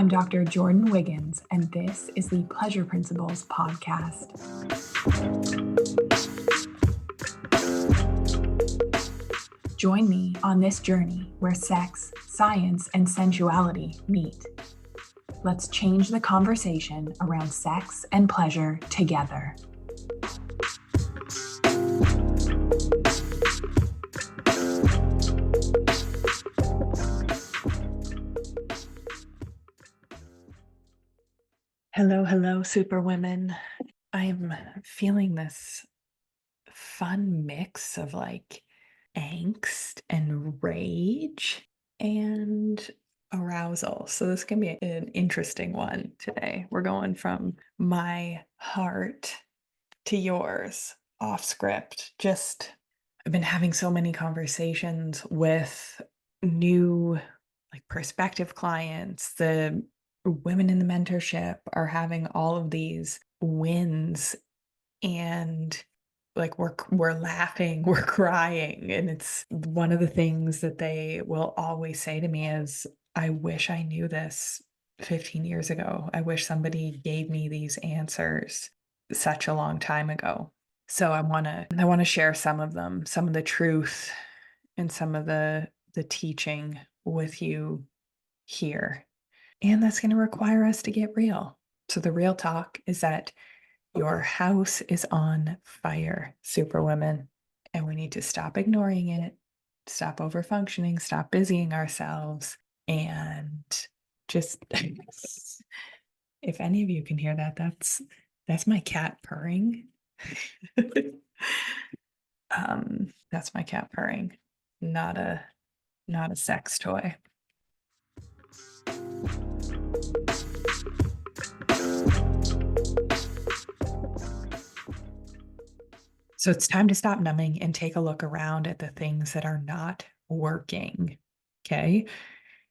I'm Dr. Jordin Wiggins, and this is the Pleasure Principles podcast. Join me on this journey where sex, science, and sensuality meet. Let's change the conversation around sex and pleasure together. Hello, superwomen. I'm feeling this fun mix of angst and rage and arousal. So this can be an interesting one today. We're going from my heart to yours, off script. I've been having so many conversations with new prospective clients. The women in the mentorship are having all of these wins, and we're laughing, we're crying. And it's one of the things that they will always say to me is, I wish I knew this 15 years ago. I wish somebody gave me these answers such a long time ago. So I want to share some of them, some of the truth and some of the teaching with you here. And that's going to require us to get real. So the real talk is that your house is on fire, superwomen, and we need to stop ignoring it, stop overfunctioning, stop busying ourselves, and just if any of you can hear that, that's my cat purring. That's my cat purring, not a sex toy. So it's time to stop numbing and take a look around at the things that are not working. Okay.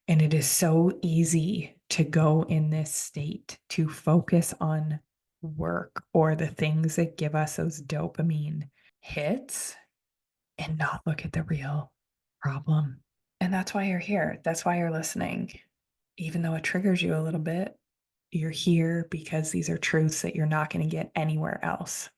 And it is so easy to go in this state, to focus on work or the things that give us those dopamine hits and not look at the real problem. And that's why you're here. That's why you're listening. Even though it triggers you a little bit, you're here because these are truths that you're not going to get anywhere else.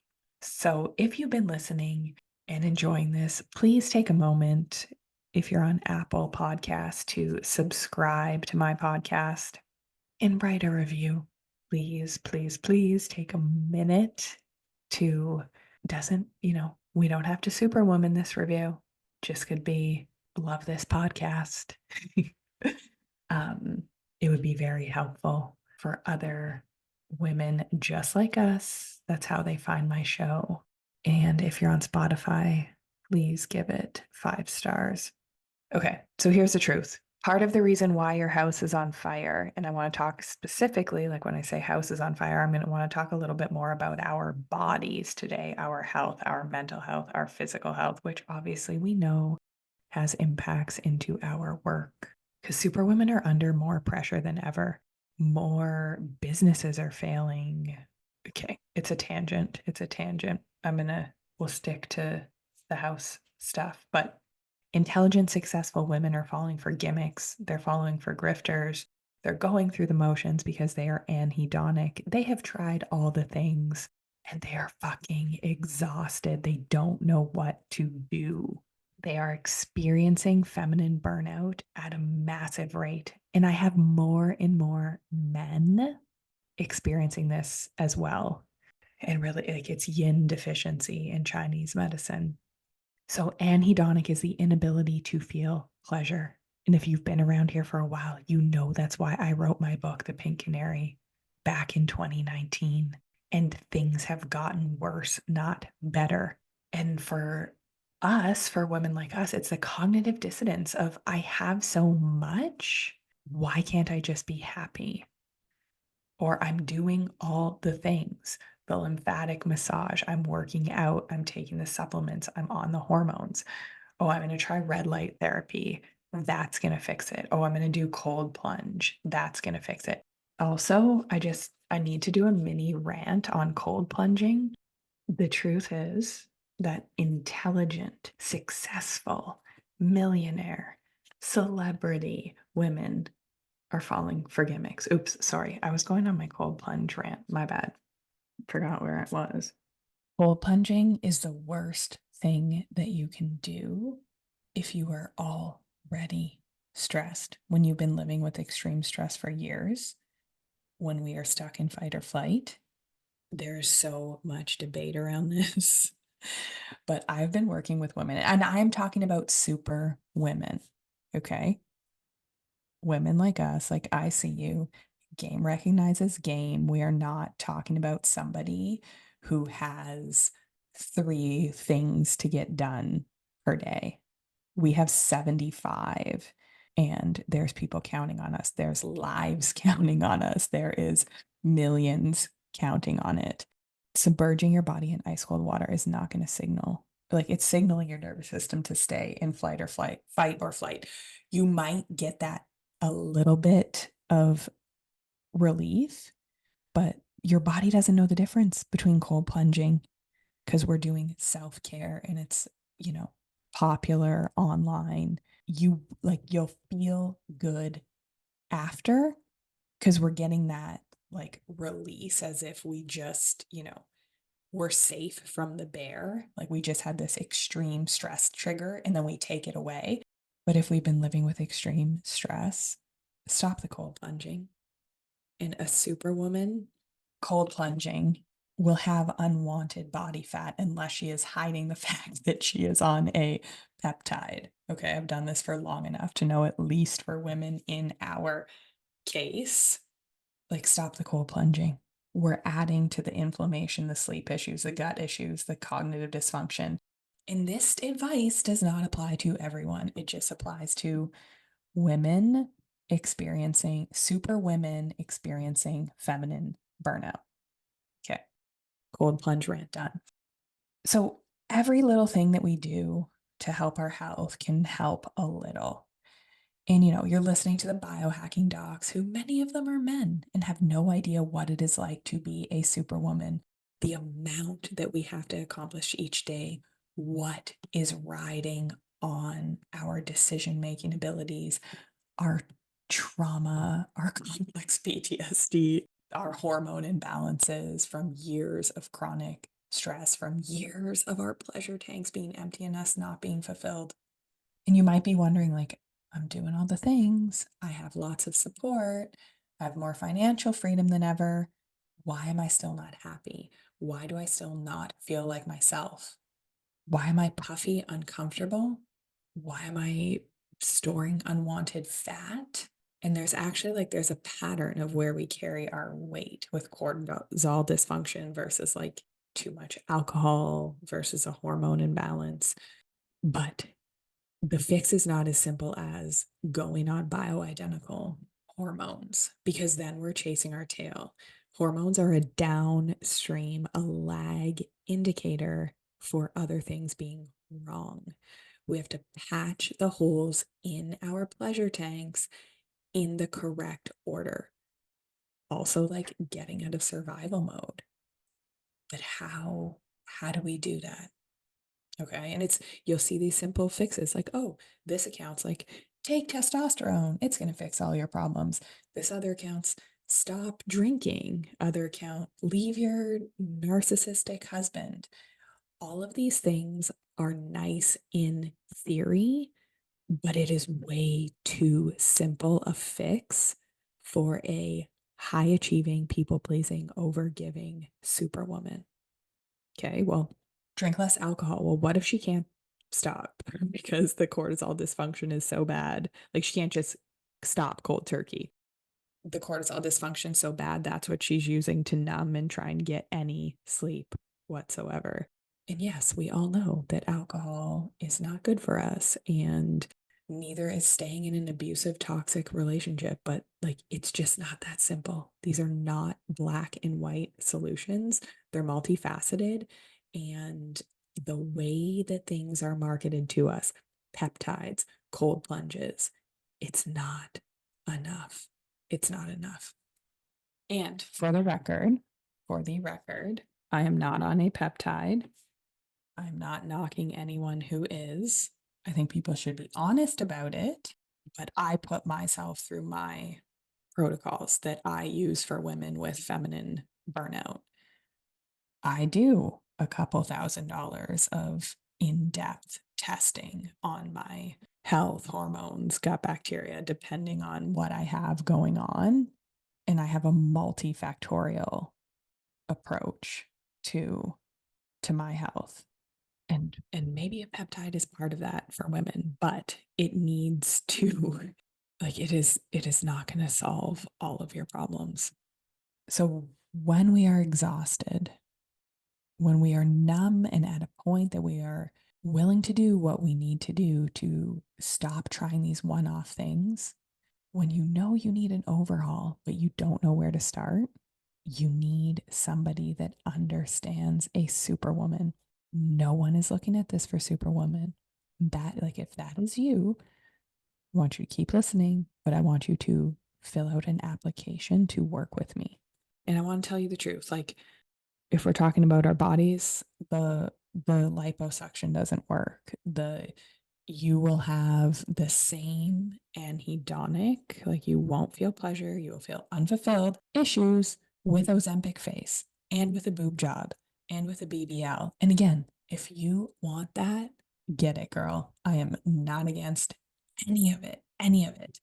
So if you've been listening and enjoying this, please take a moment, if you're on Apple Podcasts, to subscribe to my podcast and write a review. Please, please, please take a minute to, we don't have to superwoman this review. Just could be, love this podcast. It would be very helpful for other women just like us. That's how they find my show. And if you're on Spotify, please give it 5 stars. Okay, so here's the truth. Part of the reason why your house is on fire, and I want to talk specifically, when I say house is on fire, I'm going to want to talk a little bit more about our bodies today, our health, our mental health, our physical health, which obviously we know has impacts into our work. Because superwomen are under more pressure than ever. More businesses are failing. Okay, it's a tangent. We'll stick to the house stuff. But intelligent, successful women are falling for gimmicks. They're falling for grifters. They're going through the motions because they are anhedonic. They have tried all the things and they are fucking exhausted. They don't know what to do. They are experiencing feminine burnout at a massive rate. And I have more and more men experiencing this as well. And really, it's yin deficiency in Chinese medicine. So anhedonic is the inability to feel pleasure. And if you've been around here for a while, you know that's why I wrote my book, The Pink Canary, back in 2019. And things have gotten worse, not better. And for women like us, it's the cognitive dissonance of, I have so much. Why can't I just be happy? Or I'm doing all the things, the lymphatic massage, I'm working out, I'm taking the supplements, I'm on the hormones. Oh, I'm going to try red light therapy. That's going to fix it. Oh, I'm going to do cold plunge. That's going to fix it. Also, I need to do a mini rant on cold plunging. The truth is that intelligent, successful, millionaire, celebrity women are falling for gimmicks. Oops, sorry. I was going on my cold plunge rant. My bad. Forgot where it was. Cold plunging is the worst thing that you can do if you are already stressed. When you've been living with extreme stress for years, when we are stuck in fight or flight, there's so much debate around this. But I've been working with women, and I'm talking about super women. Okay. Women like us, like I see you, game recognizes game. We are not talking about somebody who has 3 things to get done per day. We have 75, and there's people counting on us. There's lives counting on us. There is millions counting on it. Submerging your body in ice cold water is not going to signal, like it's signaling your nervous system to stay in fight or flight. You might get that a little bit of relief, but your body doesn't know the difference between cold plunging because we're doing self-care and it's, popular online. You'll feel good after because we're getting that like release as if we just, we're safe from the bear. Like we just had this extreme stress trigger and then we take it away. But if we've been living with extreme stress, stop the cold plunging. And a superwoman cold plunging will have unwanted body fat unless she is hiding the fact that she is on a peptide. Okay, I've done this for long enough to know, at least for women in our case, like stop the cold plunging. We're adding to the inflammation, the sleep issues, the gut issues, the cognitive dysfunction. And this advice does not apply to everyone. It just applies to women super women experiencing feminine burnout. Okay. Cold plunge rant done. So every little thing that we do to help our health can help a little. And you're listening to the biohacking docs, who many of them are men and have no idea what it is like to be a superwoman, the amount that we have to accomplish each day, what is riding on our decision making abilities, our trauma, our complex PTSD, our hormone imbalances from years of chronic stress, from years of our pleasure tanks being empty and us not being fulfilled. And you might be wondering, like, I'm doing all the things. I have lots of support. I have more financial freedom than ever. Why am I still not happy? Why do I still not feel like myself? Why am I puffy, uncomfortable? Why am I storing unwanted fat? And there's a pattern of where we carry our weight with cortisol dysfunction versus like too much alcohol versus a hormone imbalance. But the fix is not as simple as going on bioidentical hormones, because then we're chasing our tail. Hormones are a downstream, a lag indicator for other things being wrong. We have to patch the holes in our pleasure tanks in the correct order. Also, like getting out of survival mode. But how do we do that? Okay. And you'll see these simple fixes like, oh, this account's like, take testosterone. It's going to fix all your problems. This other account's stop drinking. Other account, leave your narcissistic husband. All of these things are nice in theory, but it is way too simple a fix for a high achieving, people pleasing, over giving superwoman. Okay, well, drink less alcohol. Well, what if she can't stop because the cortisol dysfunction is so bad? Like she can't just stop cold turkey. The cortisol dysfunction so bad, that's what she's using to numb and try and get any sleep whatsoever. And yes, we all know that alcohol is not good for us, and neither is staying in an abusive, toxic relationship, but like it's just not that simple. These are not black and white solutions, they're multifaceted. And the way that things are marketed to us, peptides, cold plunges, it's not enough. It's not enough. And for the record, I am not on a peptide. I'm not knocking anyone who is. I think people should be honest about it, but I put myself through my protocols that I use for women with feminine burnout. I do a couple $1,000s of in-depth testing on my health, hormones, gut bacteria, depending on what I have going on. And I have a multifactorial approach to my health. And maybe a peptide is part of that for women, but it needs to like it is not going to solve all of your problems. So when we are exhausted, when we are numb and at a point that we are willing to do what we need to do to stop trying these one-off things, when you know you need an overhaul, but you don't know where to start, you need somebody that understands a superwoman. No one is looking at this for superwoman. That, like, if that is you, I want you to keep listening, but I want you to fill out an application to work with me. And I want to tell you the truth. Like, if we're talking about our bodies, the liposuction doesn't work. You will have the same anhedonic, like you won't feel pleasure, you will feel unfulfilled issues with Ozempic face and with a boob job and with a BBL. And again, if you want that, get it, girl. I am not against any of it, any of it.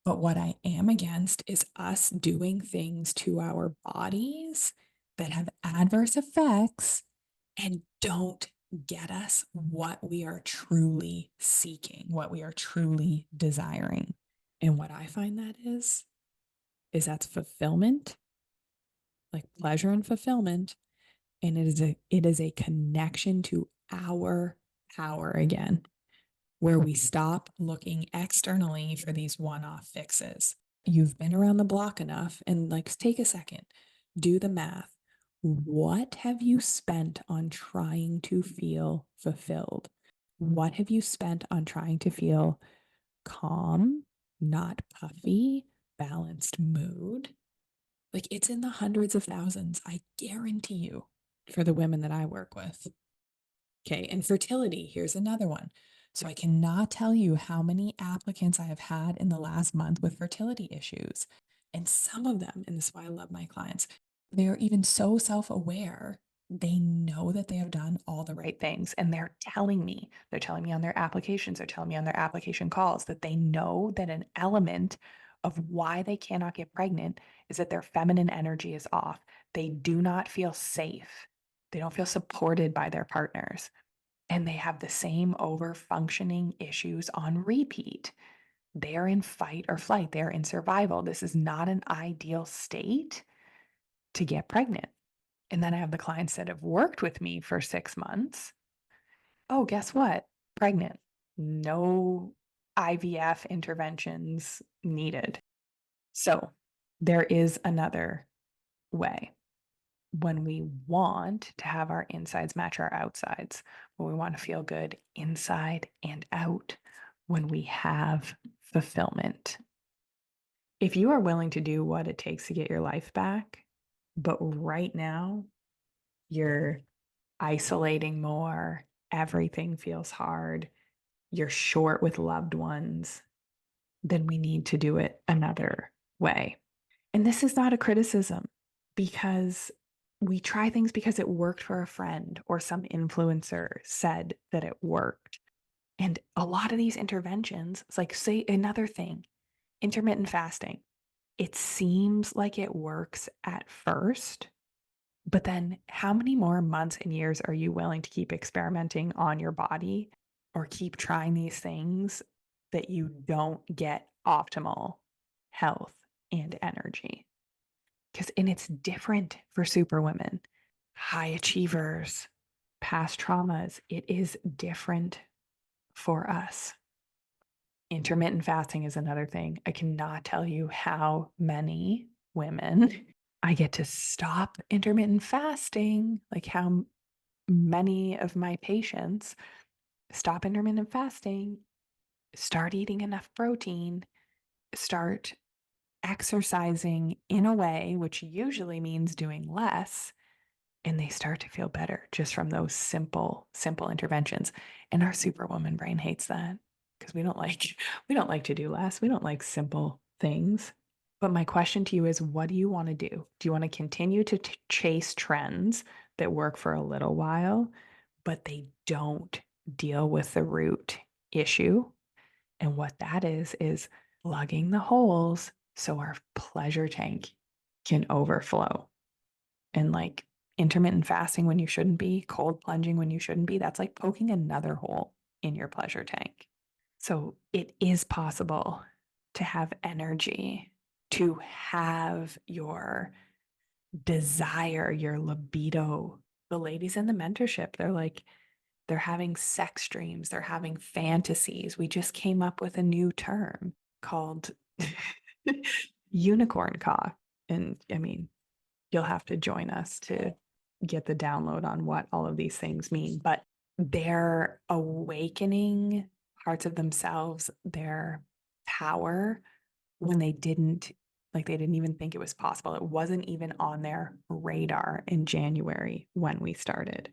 But what I am against is us doing things to our bodies that have adverse effects and don't get us what we are truly seeking, what we are truly desiring. And what I find that is that's fulfillment, like pleasure and fulfillment. And it is a connection to our power again, where we stop looking externally for these one-off fixes. You've been around the block enough, and like take a second, do the math. What have you spent on trying to feel fulfilled? What have you spent on trying to feel calm, not puffy, balanced mood? Like it's in the hundreds of thousands, I guarantee you, for the women that I work with. Okay, and fertility, here's another one. So I cannot tell you how many applicants I have had in the last month with fertility issues. And some of them, and this is why I love my clients, they're even so self-aware. They know that they have done all the right things. And they're telling me on their applications, they're telling me on their application calls that they know that an element of why they cannot get pregnant is that their feminine energy is off. They do not feel safe. They don't feel supported by their partners. And they have the same over functioning issues on repeat. They're in fight or flight, they're in survival. This is not an ideal state to get pregnant. And then I have the clients that have worked with me for 6 months. Oh, guess what? Pregnant. No IVF interventions needed. So there is another way. When we want to have our insides match our outsides, when we want to feel good inside and out, when we have fulfillment. If you are willing to do what it takes to get your life back, but right now you're isolating more, everything feels hard, you're short with loved ones, then we need to do it another way. And this is not a criticism because we try things because it worked for a friend or some influencer said that it worked. And a lot of these interventions, it's like, say another thing, intermittent fasting. It seems like it works at first, but then how many more months and years are you willing to keep experimenting on your body or keep trying these things that you don't get optimal health and energy? And it's different for superwomen, high achievers, past traumas. It is different for us. Intermittent fasting is another thing. I cannot tell you how many women I get to stop intermittent fasting, like how many of my patients stop intermittent fasting, start eating enough protein, start exercising in a way, which usually means doing less, and they start to feel better just from those simple interventions. And our superwoman brain hates that because we don't like to do less. We don't like simple things. But my question to you is, what do you want to do? Do you want to continue to chase trends that work for a little while, but they don't deal with the root issue? And what that is plugging the holes so our pleasure tank can overflow. And like intermittent fasting when you shouldn't be, cold plunging when you shouldn't be, that's like poking another hole in your pleasure tank. So it is possible to have energy, to have your desire, your libido. The ladies in the mentorship, they're like, they're having sex dreams, they're having fantasies. We just came up with a new term called unicorn cock. And I mean, you'll have to join us to get the download on what all of these things mean, but they're awakening parts of themselves, their power when they didn't even think it was possible. It wasn't even on their radar in January when we started.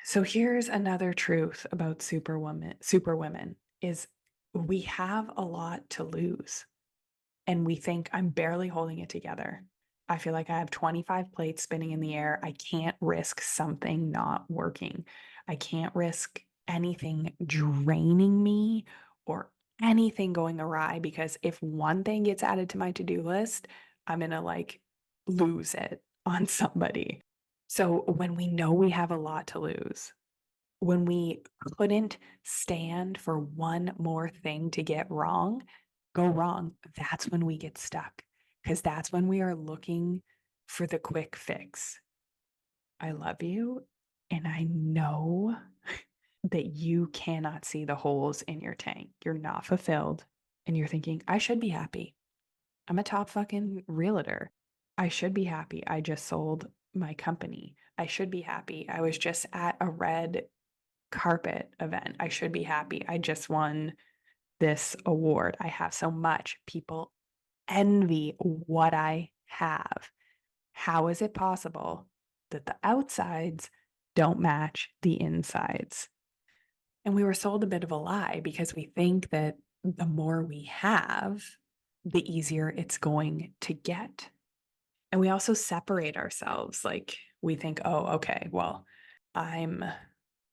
So here's another truth about superwomen is we have a lot to lose and we think I'm barely holding it together. I feel like I have 25 plates spinning in the air. I can't risk something not working. I can't risk anything draining me or anything going awry because if one thing gets added to my to-do list, I'm going to like lose it on somebody. So when we know we have a lot to lose, when we couldn't stand for one more thing to go wrong, that's when we get stuck because that's when we are looking for the quick fix. I love you. And I know that you cannot see the holes in your tank. You're not fulfilled. And you're thinking, I should be happy. I'm a top fucking realtor. I should be happy. I just sold my company. I should be happy. I was just at a red carpet event. I should be happy. I just won this award. I have so much. People envy what I have. How is it possible that the outsides don't match the insides? And we were sold a bit of a lie because we think that the more we have, the easier it's going to get. And we also separate ourselves. Like we think, oh, okay, well, I'm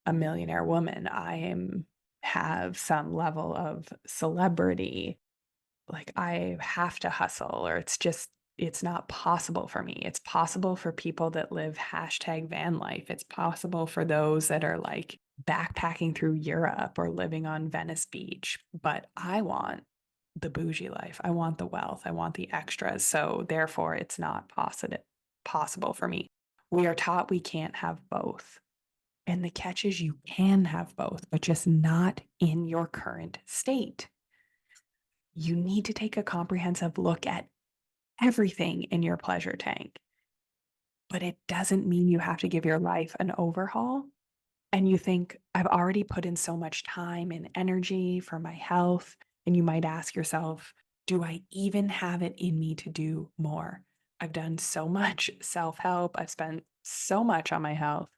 a millionaire woman. Have some level of celebrity. Like I have to hustle, or it's not possible for me. It's possible for people that live hashtag van life. It's possible for those that are like backpacking through Europe or living on Venice Beach. But I want the bougie life. I want the wealth. I want the extras. So therefore, it's not possible for me. We are taught we can't have both. And the catch is you can have both, but just not in your current state. You need to take a comprehensive look at everything in your pleasure tank. But it doesn't mean you have to give your life an overhaul. And you think, I've already put in so much time and energy for my health. And you might ask yourself, do I even have it in me to do more? I've done so much self help, I've spent so much on my health.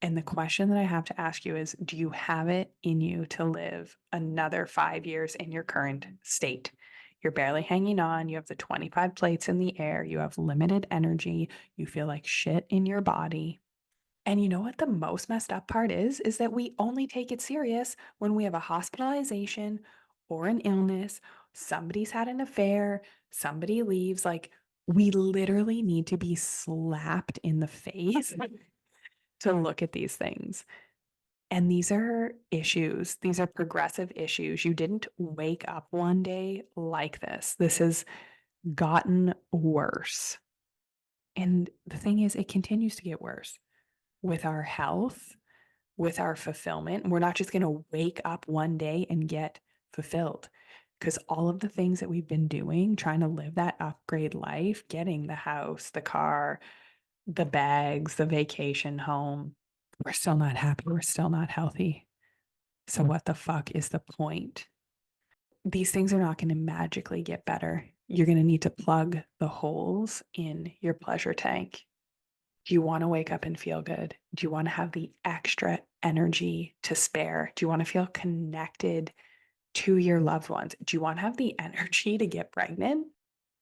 And the question that I have to ask you is, do you have it in you to live another 5 years in your current state? You're barely hanging on. You have the 25 plates in the air. You have limited energy. You feel like shit in your body. And you know what the most messed up part is that we only take it serious when we have a hospitalization or an illness, somebody's had an affair, somebody leaves. Like, we literally need to be slapped in the face to look at these things. And these are issues, these are progressive issues. You didn't wake up one day like this. This has gotten worse. And the thing is, it continues to get worse with our health, with our fulfillment. We're not just going to wake up one day and get fulfilled because all of the things that we've been doing, trying to live that upgrade life, getting the house, the car, the bags, the vacation home, we're still not happy. We're still not healthy. So, what the fuck is the point? These things are not going to magically get better. You're going to need to plug the holes in your pleasure tank. Do you want to wake up and feel good? Do you want to have the extra energy to spare? Do you want to feel connected to your loved ones? Do you want to have the energy to get pregnant?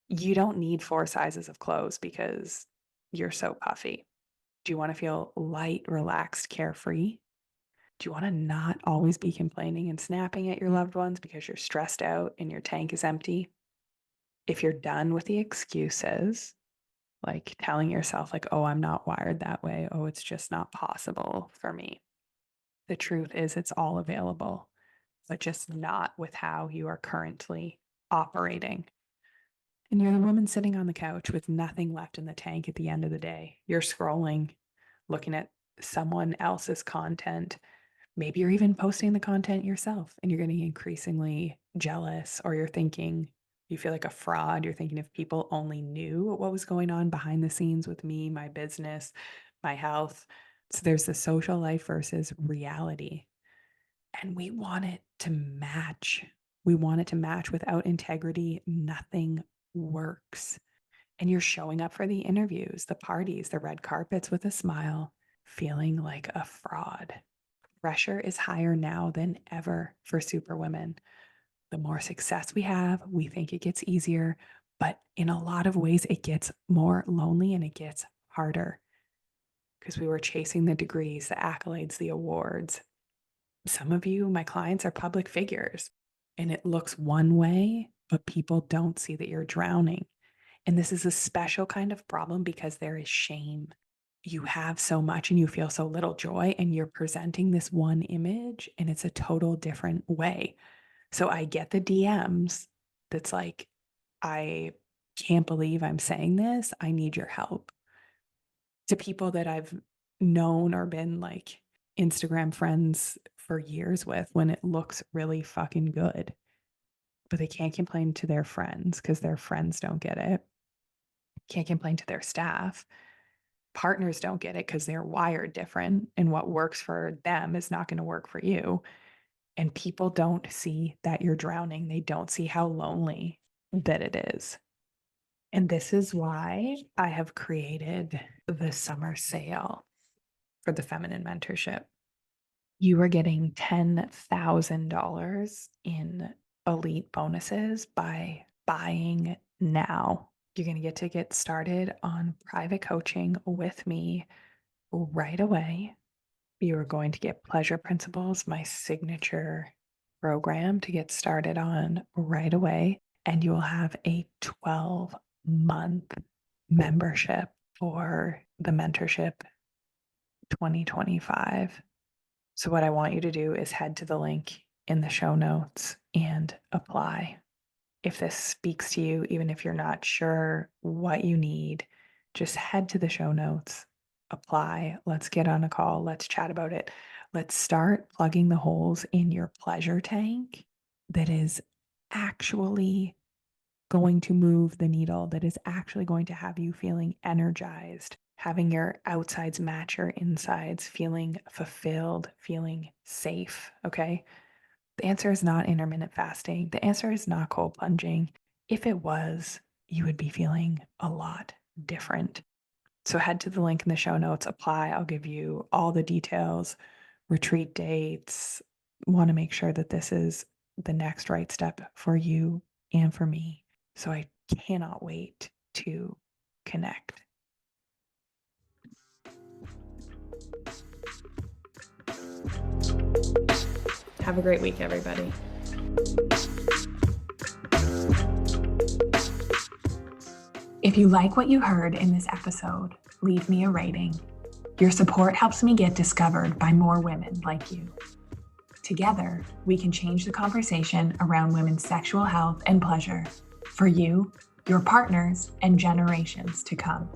You don't need 4 sizes of clothes because you're so puffy. Do you want to feel light, relaxed, carefree? Do you want to not always be complaining and snapping at your loved ones because you're stressed out and your tank is empty? If you're done with the excuses, like telling yourself like, "Oh, I'm not wired that way. Oh, it's just not possible for me." The truth is it's all available, but just not with how you are currently operating. And you're the woman sitting on the couch with nothing left in the tank at the end of the day. You're scrolling, looking at someone else's content. Maybe you're even posting the content yourself and you're getting increasingly jealous, or you're thinking you feel like a fraud. You're thinking if people only knew what was going on behind the scenes with me, my business, my health. So there's the social life versus reality. And we want it to match. We want it to match. Without integrity, nothing works. And you're showing up for the interviews, the parties, the red carpets with a smile, feeling like a fraud. Pressure is higher now than ever for superwomen. The more success we have, we think it gets easier, but in a lot of ways, it gets more lonely and it gets harder because we were chasing the degrees, the accolades, the awards. Some of you, my clients, are public figures and it looks one way, but people don't see that you're drowning. And this is a special kind of problem because there is shame. You have so much and you feel so little joy, and you're presenting this one image and it's a total different way. So I get the DMs that's like, I can't believe I'm saying this. I need your help. To people that I've known or been like Instagram friends for years with, when it looks really fucking good, but they can't complain to their friends because their friends don't get it. Can't complain to their staff. Partners don't get it because they're wired different, and what works for them is not going to work for you. And people don't see that you're drowning. They don't see how lonely that it is. And this is why I have created the summer sale for the feminine mentorship. You are getting $10,000 in elite bonuses by buying now. You're going to get started on private coaching with me right away. You are going to get Pleasure Principles, my signature program, to get started on right away. And you will have a 12-month membership for the mentorship 2025. So, what I want you to do is head to the link in the show notes and apply. If this speaks to you, even if you're not sure what you need, just head to the show notes, apply. Let's get on a call. Let's chat about it. Let's start plugging the holes in your pleasure tank that is actually going to move the needle, that is actually going to have you feeling energized, having your outsides match your insides, feeling fulfilled, feeling safe. Okay. The answer is not intermittent fasting. The answer is not cold plunging. If it was, you would be feeling a lot different. So head to the link in the show notes, apply. I'll give you all the details, retreat dates. Want to make sure that this is the next right step for you and for me. So I cannot wait to connect. Have a great week, everybody. If you like what you heard in this episode, leave me a rating. Your support helps me get discovered by more women like you. Together, we can change the conversation around women's sexual health and pleasure for you, your partners, and generations to come.